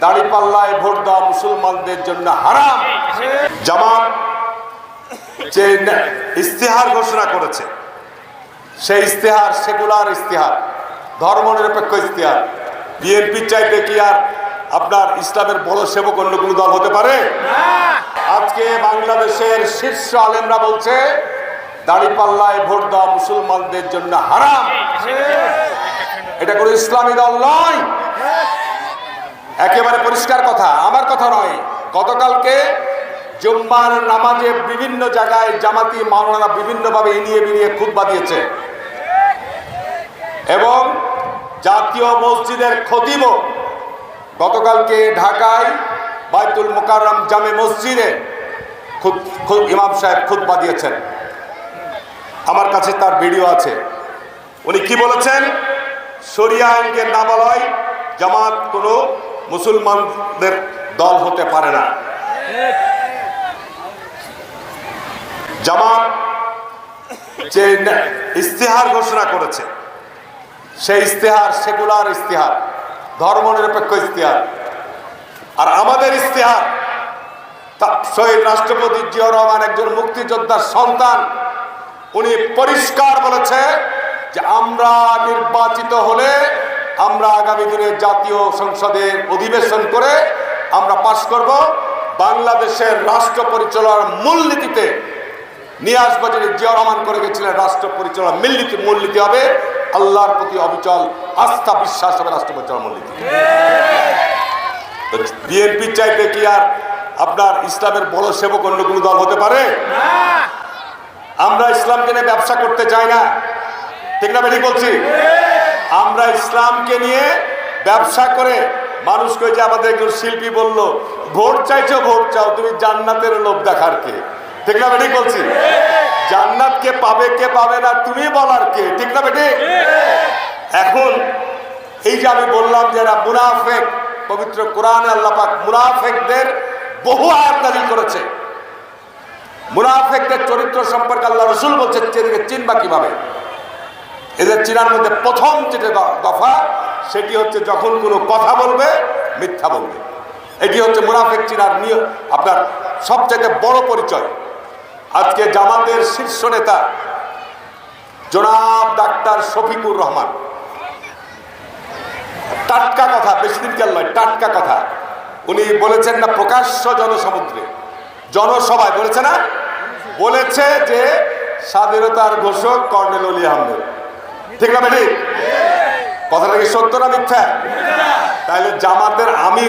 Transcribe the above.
দাঁড়িপাল্লায় vote দেওয়া মুসলমানদের জন্য হারাম। জামাত যে ইস্তেহার ঘোষণা করেছে, সেই ইস্তেহার সেকুলার ইস্তেহার, ধর্মনিরপেক্ষ ইস্তেহার। বিএনপি চাইতে কি আর আপনার ইসলামের বড় সেবক অন্য কোনো দল হতে পারে? আজকে বাংলাদেশের শীর্ষ আলেমরা বলছে দাঁড়িপাল্লায় ভোট দেওয়া মুসলমানদের জন্য হারাম। এটা কোনো ইসলামী দল নয়, একেবারে পরিষ্কার কথা, আমার কথা নয়। গতকালকে জুম্মার নামাজে বিভিন্ন জায়গায় জামাতি মাওলানা বিভিন্নভাবে এনিয়ে বিনিয়ে খুতবা দিয়েছে এবং জাতীয় মসজিদের খতিবও গতকালকে ঢাকায় বাইতুল মোকাররম জামে মসজিদে ইমাম সাহেব খুতবা দিয়েছেন। আমার কাছে তার ভিডিও আছে। উনি কি বলেছেন? শরিয়া আইনকে না বলায় জামাত কোনো মুসলমানদের দল হতে পারে না। জামাত যে ইস্তেহার ঘোষণা করেছে, সেই ইস্তেহার সেকুলার ইস্তেহার, ধর্মনিরপেক্ষ ইস্তেহার। আর আমাদের ইস্তেহার, শহীদ রাষ্ট্রপতি জিয়াউর রহমান একজন মুক্তিযোদ্ধার সন্তান, উনি পরিষ্কার বলেছে যে আমরা নির্বাচিত হলে আমরা আগামী দিনে জাতীয় সংসদের অধিবেশন করে আমরা পাশ করব, বাংলাদেশের রাষ্ট্র পরিচালনার মূলনীতিতে নিয়ে আসবো। যিনি জিয়াউর রহমান করে গেছিলেন, রাষ্ট্র পরিচালনার মূলনীতি হবে আল্লাহর প্রতি অবিচল আস্থা বিশ্বাস হবে রাষ্ট্র পরিচালনার মূলনীতি। বিএনপি চাইতে কি আর আপনার ইসলামের বড় সেবক অন্য কোনো দল হতে পারে? আমরা ইসলামকে নিয়ে ব্যবসা করতে চাই না, ঠিক না? বেশি বলছি, আমরা ইসলামকে নিয়ে ব্যবসা করে মানুষকে, যে আমাদের একজন শিল্পী বললো, ভোট চাইছো ভোট চাও, তুমি জান্নাতের লোভ দেখার কে? ঠিক না বেটি বলছি? জান্নাত কে পাবে কে পাবে না তুমি বলার কে? ঠিক না বেটি? এখন এই যে আমি বললাম যারা মুনাফেক, পবিত্র কোরআনে আল্লাহ পাক মুনাফেকদের বহু আয়াত নাযিল করেছে। মুনাফেকদের চরিত্র সম্পর্কে আল্লাহ রাসূল বলছেন চিনবা কিভাবে? এদের চিনার মধ্যে প্রথম যেটা দফা, সেটি হচ্ছে যখন কোনো কথা বলবে মিথ্যা বলবে। এটি হচ্ছে মুনাফেক চিনার নিয়ম, আপনার সবচেয়ে বড় পরিচয়। আজকে জামাতের শীর্ষ নেতা জনাব ডাক্তার শফিকুর রহমান, টাটকা কথা, বেশি দিন কেন নয়, টাটকা কথা উনি বলেছেন না প্রকাশ্য জনসমুদ্রে, জনসভায় বলেছে না, বলেছে যে স্বাধীনতার ঘোষক কর্নেল অলি আহমেদ। ঠিক না বেটি? কথাটা কি সত্য না মিথ্যা? তাহলে জামাতের আমি